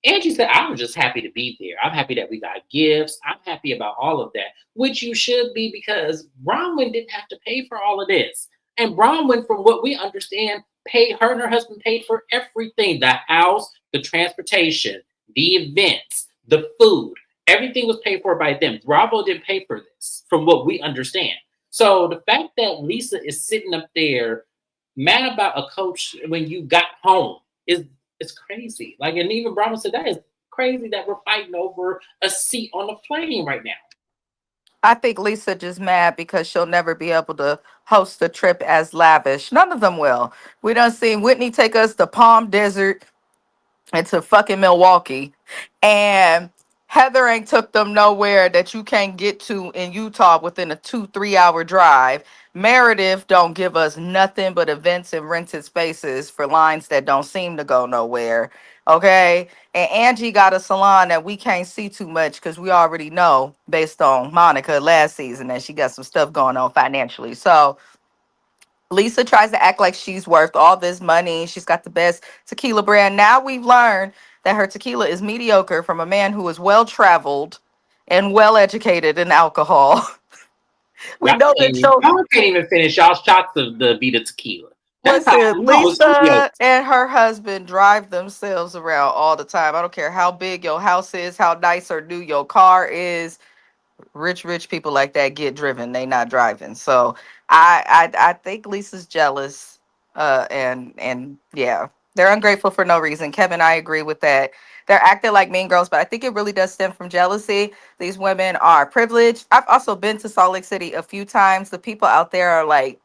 Angie said, I'm just happy to be there. I'm happy that we got gifts. I'm happy about all of that, which you should be, because Bronwyn didn't have to pay for all of this. And Bronwyn, from what we understand, paid, her and her husband paid for everything: the house, the transportation, the events, the food. Everything was paid for by them. Bravo didn't pay for this, from what we understand. So the fact that Lisa is sitting up there mad about a coach when you got home is it's crazy. Like, and even Brahma said that is crazy that we're fighting over a seat on the plane right now. I think Lisa just mad because she'll never be able to host a trip as lavish. None of them will. We done seen Whitney take us to Palm Desert and to fucking Milwaukee, and Heather ain't took them nowhere that you can't get to in Utah within a 2-3 hour drive. Meredith don't give us nothing but events and rented spaces for lines that don't seem to go nowhere. Okay. And Angie got a salon that we can't see too much because we already know, based on Monica last season, that she got some stuff going on financially. So Lisa tries to act like she's worth all this money. She's got the best tequila brand. Now we've learned that her tequila is mediocre from a man who is well traveled and well educated in alcohol. We know that your Y'all can't even finish y'all shots of the Vita tequila. That's how I listen, know it's mediocre. Lisa and her husband drive themselves around all the time. I don't care how big your house is, how nice or new your car is. Rich people like that get driven. They not driving. So I think Lisa's jealous. And yeah. They're ungrateful for no reason. Kevin, I agree with that. They're acting like mean girls, but I think it really does stem from jealousy. These women are privileged. I've also been to Salt Lake City a few times. The people out there are like,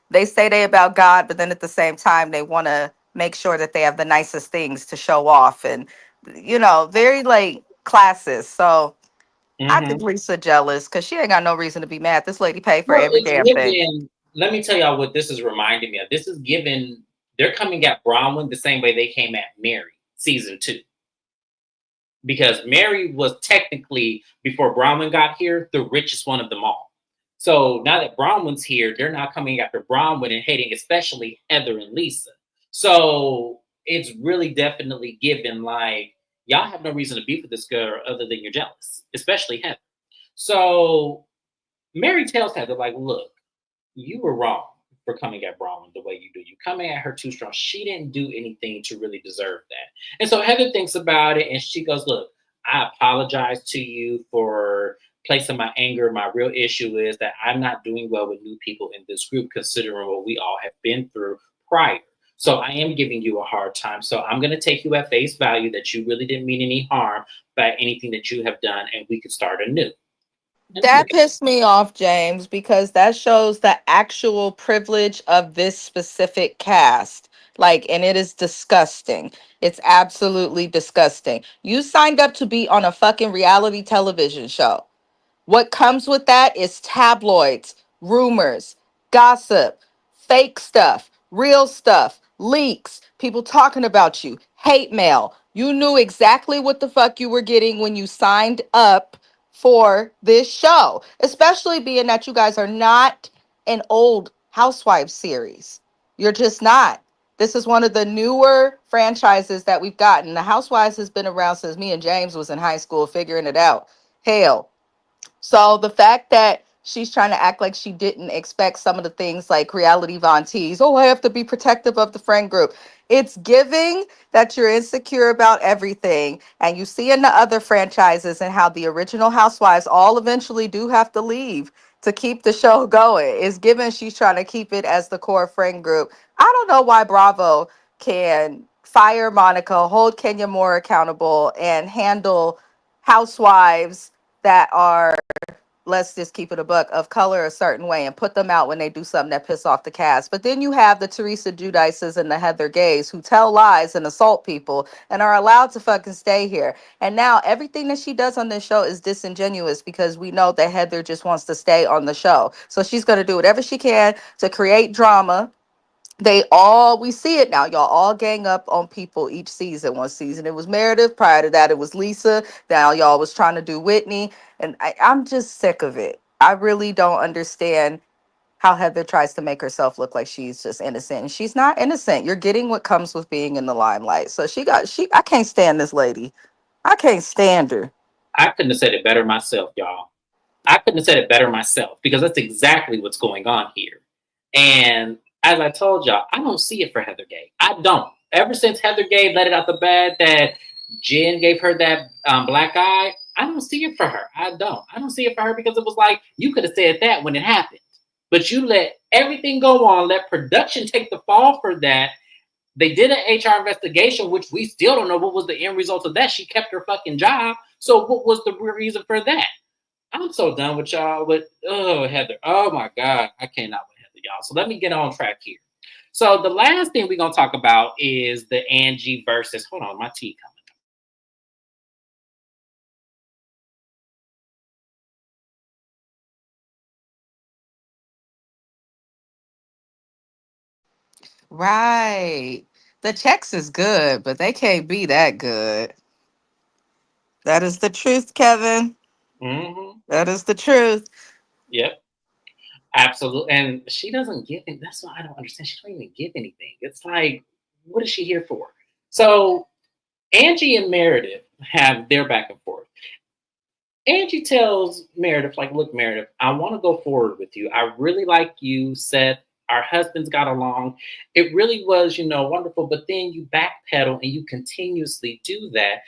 they say they about God, but then at the same time, they want to make sure that they have the nicest things to show off, and very like classes. So I think Hmm. Lisa jealous because she ain't got no reason to be mad. This lady paid for Well, every it's damn thing. given. Let me tell y'all what this is reminding me of. This is given. They're coming at Bronwyn the same way they came at Mary season 2, because Mary was technically, before Bronwyn got here, the richest one of them all. So now that Bronwyn's here, they're now coming after Bronwyn and hating, especially Heather and Lisa. So it's really definitely given like, y'all have no reason to beef with this girl other than you're jealous, especially Heather. So Mary tells Heather, like, look, you were wrong for coming at Bronwyn the way you do. You coming at her too strong. She didn't do anything to really deserve that. And so Heather thinks about it and she goes, look, I apologize to you for placing my anger. My real issue is that I'm not doing well with new people in this group, considering what we all have been through prior. So I am giving you a hard time. So I'm going to take you at face value that you really didn't mean any harm by anything that you have done, and we could start anew. And That look at pissed me off, James, because that shows the actual privilege of this specific cast. Like, and it is disgusting. It's absolutely disgusting. You signed up to be on a fucking reality television show. What comes with that is tabloids, rumors, gossip, fake stuff, real stuff, leaks, people talking about you, hate mail. You knew exactly what the fuck you were getting when you signed up for this show, especially being that you guys are not an old Housewives series. You're just not. This is one of the newer franchises that we've gotten. The Housewives has been around since me and James was in high school figuring it out. Hell, so the fact that she's trying to act like she didn't expect some of the things like reality Von Tease, oh, I have to be protective of the friend group. It's giving that you're insecure about everything. And you see in the other franchises and how the original housewives all eventually do have to leave to keep the show going. It's given she's trying to keep it as the core friend group. I don't know why Bravo can fire Monica, hold Kenya Moore accountable, and handle housewives that are, let's just keep it a buck, of color a certain way and put them out when they do something that piss off the cast. But then you have the Teresa Judices and the Heather Gays who tell lies and assault people and are allowed to fucking stay here. And now everything that she does on this show is disingenuous because we know that Heather just wants to stay on the show. So she's going to do whatever she can to create drama. We see it now. Y'all all gang up on people each season. One season it was Meredith. Prior to that, it was Lisa. Now y'all was trying to do Whitney. And I'm just sick of it. I really don't understand how Heather tries to make herself look like she's just innocent. And she's not innocent. You're getting what comes with being in the limelight. So I can't stand this lady. I can't stand her. I couldn't have said it better myself, y'all. I couldn't have said it better myself because that's exactly what's going on here. And as I told y'all, I don't see it for Heather Gay. I don't. Ever since Heather Gay let it out the bag that Jen gave her that black eye, I don't see it for her. I don't. I don't see it for her because it was like, you could have said that when it happened. But you let everything go on, let production take the fall for that. They did an HR investigation, which we still don't know what was the end result of that. She kept her fucking job. So what was the reason for that? I'm so done with y'all with Heather. Oh my God. I cannot with Heather, y'all. So let me get on track here. So the last thing we're gonna talk about is the Angie versus, hold on, my tea coming. Right. The checks is good, but they can't be that good. That is the truth, Kevin. Mm-hmm. That is the truth. Yep. Absolutely. And she doesn't give it. That's what I don't understand. She don't even give anything. It's like, what is she here for? So Angie and Meredith have their back and forth. Angie tells Meredith, like, look, Meredith, I want to go forward with you. I really like you, Seth. Our husbands got along. It really was, wonderful. But then you backpedal and you continuously do that,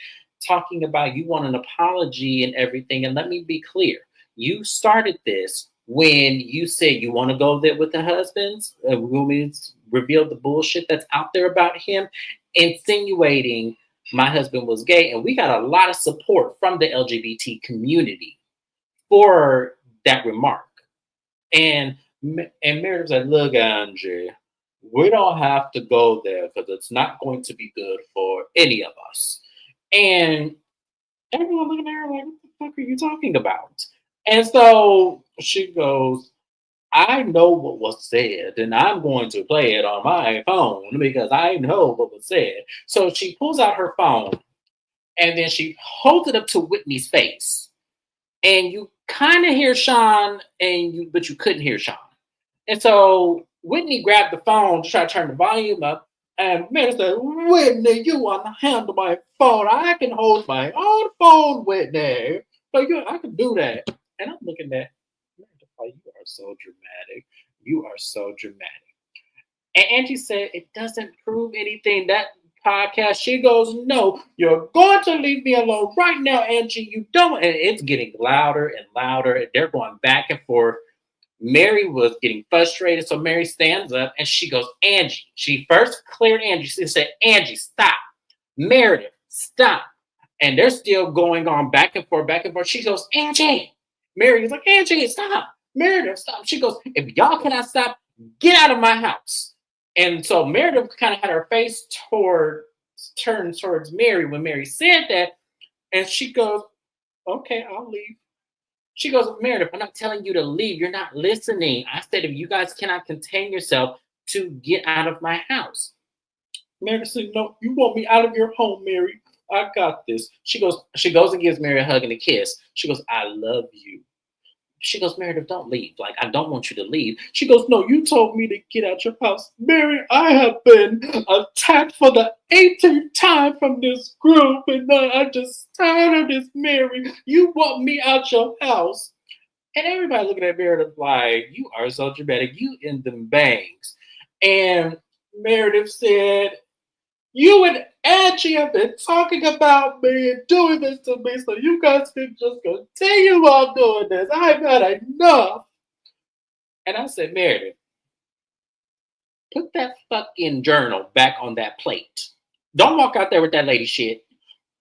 talking about you want an apology and everything. And let me be clear. You started this when you said you want to go there with the husbands. revealed the bullshit that's out there about him, insinuating my husband was gay. And we got a lot of support from the LGBT community for that remark. And Meredith's like, look, Angie, we don't have to go there because it's not going to be good for any of us. And everyone looking at her like, what the fuck are you talking about? And so she goes, I know what was said, and I'm going to play it on my phone because I know what was said. So she pulls out her phone and then she holds it up to Whitney's face. And you kind of hear Sean, but you couldn't hear Sean. And so Whitney grabbed the phone to try to turn the volume up. And man said, Whitney, you want to handle my phone. I can hold my own phone, Whitney. Like, I can do that. And I'm looking at, you are so dramatic. You are so dramatic. And Angie said, it doesn't prove anything. That podcast, she goes, no, you're going to leave me alone right now, Angie. You don't. And it's getting louder and louder. And they're going back and forth. Mary was getting frustrated. So Mary stands up and she goes, Angie. She first cleared Angie. She said, Angie, stop. Meredith, stop. And they're still going on back and forth, back and forth. She goes, Angie. Mary is like, Angie, stop. Meredith, stop. She goes, if y'all cannot stop, get out of my house. And so Meredith kind of had her face turned towards Mary when Mary said that. And she goes, okay, I'll leave. She goes, Meredith, I'm not telling you to leave. You're not listening. I said, if you guys cannot contain yourself, to get out of my house. Meredith said, no, you want me out of your home, Mary. I got this. She goes and gives Mary a hug and a kiss. She goes, I love you. She goes, Meredith, don't leave. Like, I don't want you to leave. She goes, no, you told me to get out your house. Mary, I have been attacked for the 18th time from this group, and I just tired of this, Mary. You want me out your house. And everybody looking at Meredith like, you are so dramatic. You in them bangs. And Meredith said, you and Angie have been talking about me and doing this to me, so you guys can just continue on doing this. I've had enough. And I said, Meredith, put that fucking journal back on that plate. Don't walk out there with that lady shit.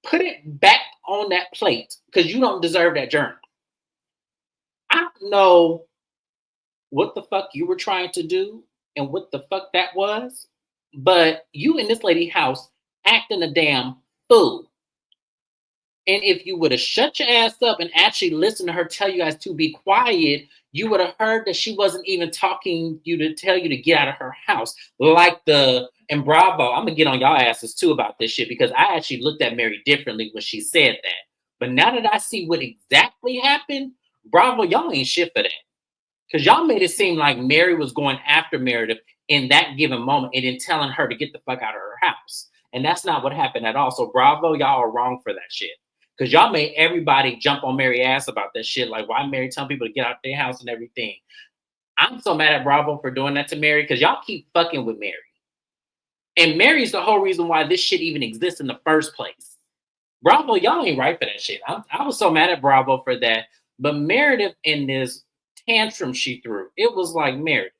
Put it back on that plate because you don't deserve that journal. I don't know what the fuck you were trying to do and what the fuck that was, but you in this lady's house acting a damn fool. And if you would have shut your ass up and actually listened to her tell you guys to be quiet, you would have heard that she wasn't even talking you to tell you to get out of her house. And Bravo, I'm gonna get on y'all asses too about this shit because I actually looked at Mary differently when she said that. But now that I see what exactly happened, Bravo, y'all ain't shit for that. Because y'all made it seem like Mary was going after Meredith in that given moment and then telling her to get the fuck out of her house. And that's not what happened at all. So Bravo, y'all are wrong for that shit. Because y'all made everybody jump on Mary's ass about that shit. Like, why Mary telling people to get out their house and everything. I'm so mad at Bravo for doing that to Mary because y'all keep fucking with Mary. And Mary's the whole reason why this shit even exists in the first place. Bravo, y'all ain't right for that shit. I was so mad at Bravo for that. But Meredith in this tantrum she threw, it was like, Meredith,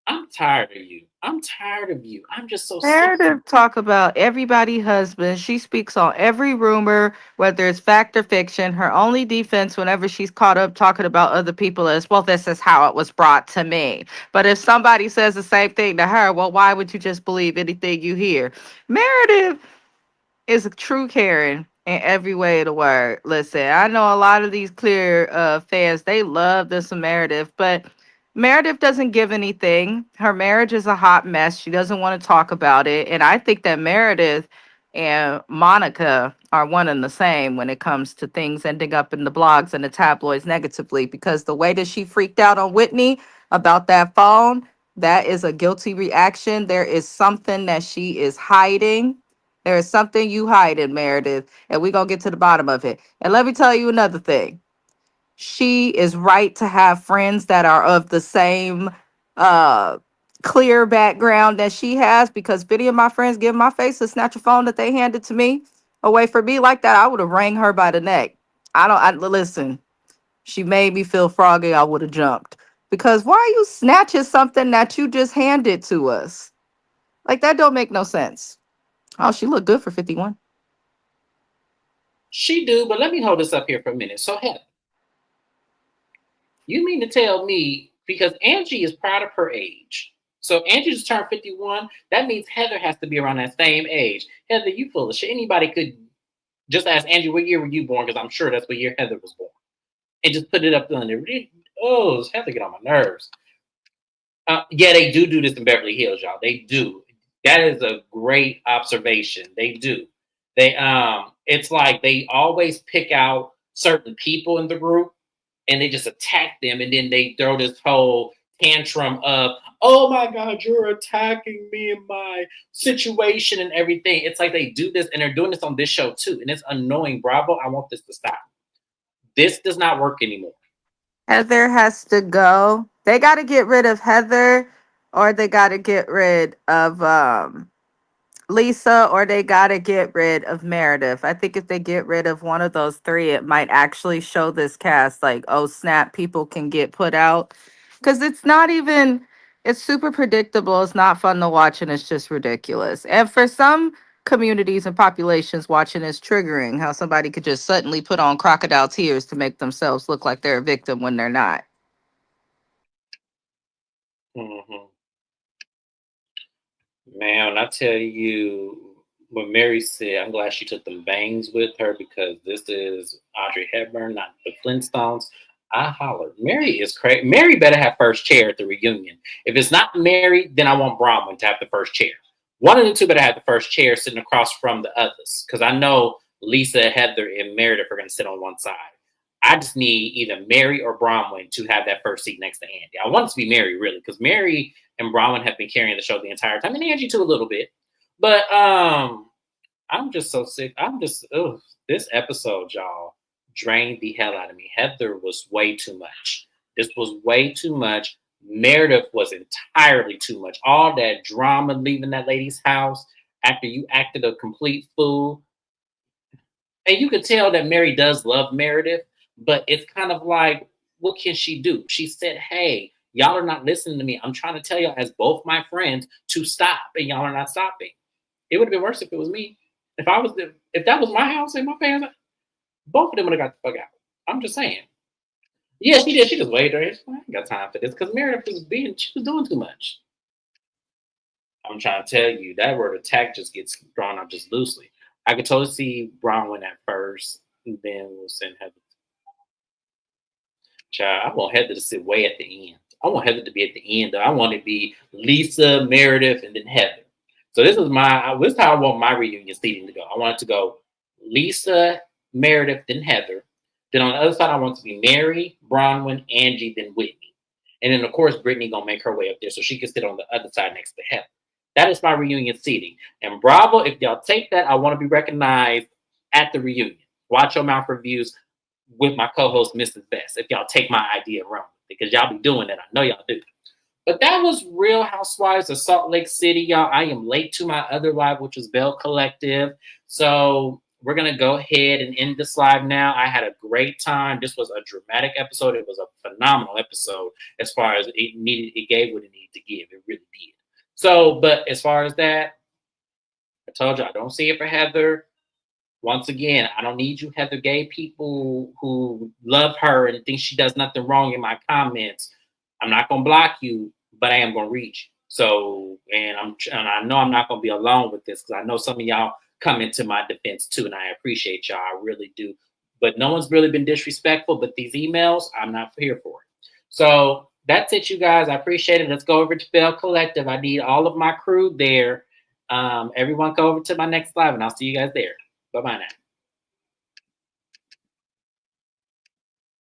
I'm tired of you. I'm tired of you. I'm just so sick. Meredith talk about everybody husband. She speaks on every rumor, whether it's fact or fiction. Her only defense whenever she's caught up talking about other people is, well, this is how it was brought to me. But if somebody says the same thing to her, well, why would you just believe anything you hear? Meredith is a true Karen in every way of the word. Listen, I know a lot of these clear fans, they love this Meredith, but Meredith doesn't give anything. Her marriage is a hot mess. She doesn't want to talk about it. And I think that Meredith and Monica are one and the same when it comes to things ending up in the blogs and the tabloids negatively, because the way that she freaked out on Whitney about that phone, that is a guilty reaction. There is something that she is hiding. There is something you hiding, Meredith, and we're going to get to the bottom of it. And let me tell you another thing. She is right to have friends that are of the same uh clear background that she has, because video of my friends give my face a snatch a phone that they handed to me away from me like that, I would have rang her by the neck. I listen. She made me feel froggy. I would have jumped Because why are you snatching something that you just handed to us? Like that don't make no sense. Oh, she looked good for 51. She do, but let me hold this up here for a minute. So, Heather, you mean to tell me, because Angie is proud of her age. So Angie just turned 51. That means Heather has to be around that same age. Heather, you full of shit. Anybody could just ask Angie, what year were you born? Because I'm sure that's what year Heather was born. And just put it up on there. Oh, Heather get on my nerves. Yeah, they do this in Beverly Hills, y'all. They do. That is a great observation. They do. It's like they always pick out certain people in the group and they just attack them, and then they throw this whole tantrum of, oh my God, you're attacking me in my situation and everything. It's like they do this, and they're doing this on this show too, and it's annoying. Bravo, I want this to stop. This does not work anymore. Heather has to go. They got to get rid of Heather, or they got to get rid of Lisa, or they got to get rid of Meredith. I think if they get rid of one of those three, it might actually show this cast like, oh snap, people can get put out. Because it's not even, it's super predictable. It's not fun to watch, and it's just ridiculous. And for some communities and populations, watching is triggering how somebody could just suddenly put on crocodile tears to make themselves look like they're a victim when they're not. Mm-hmm. Man, I tell you what Mary said, I'm glad she took them bangs with her because this is Audrey Hepburn, not the Flintstones. I hollered. Mary is crazy. Mary better have first chair at the reunion. If it's not Mary, then I want Bronwyn to have the first chair. One of the two better have the first chair sitting across from the others because I know Lisa, Heather, and Meredith are going to sit on one side. I just need either Mary or Bronwyn to have that first seat next to Andy. I want it to be Mary, really, because Mary and Bronwyn have been carrying the show the entire time, and Angie too a little bit. But I'm just so sick. This episode, y'all, drained the hell out of me. Heather was way too much. This was way too much. Meredith was entirely too much. All that drama leaving that lady's house after you acted a complete fool. And you could tell that Mary does love Meredith, but it's kind of like, what can she do? She said, hey, y'all are not listening to me. I'm trying to tell y'all as both my friends to stop, and y'all are not stopping. It would have been worse if it was me. If that was my house and my parents, both of them would have got the fuck out. I'm just saying. Yeah, she did. She just waited there. I ain't got time for this because Meredith she was doing too much. I'm trying to tell you that word attack just gets drawn up just loosely. I could totally see Bronwyn at first, and then we'll send Heather. Child, I want Heather to sit way at the end. I want Heather to be at the end. I want it to be Lisa, Meredith, and then Heather. So this is how I want my reunion seating to go. I want it to go Lisa, Meredith, then Heather. Then on the other side, I want it to be Mary, Bronwyn, Angie, then Whitney. And then of course Brittany gonna make her way up there so she can sit on the other side next to Heather. That is my reunion seating. And bravo, if y'all take that, I want to be recognized at the reunion. Watch your mouth reviews with my co-host, Mrs. Best, if y'all take my idea wrong. Because y'all be doing that. I know y'all do. But that was Real Housewives of Salt Lake City, y'all. I am late to my other live, which was Bell Collective. So we're going to go ahead and end this live now. I had a great time. This was a dramatic episode. It was a phenomenal episode as far as it gave what it needed to give. It really did. So, but as far as that, I told you I don't see it for Heather. Once again, I don't need you Heather gay people who love her and think she does nothing wrong in my comments. I'm not gonna block you, but I am gonna reach you. So, and I know I'm not gonna be alone with this because I know some of y'all come into my defense too, and I appreciate y'all. I really do. But no one's really been disrespectful. But these emails, I'm not here for it. So that's it, you guys. I appreciate it. Let's go over to Bell Collective. I need all of my crew there. Everyone go over to my next live, and I'll see you guys there. Bye-bye now.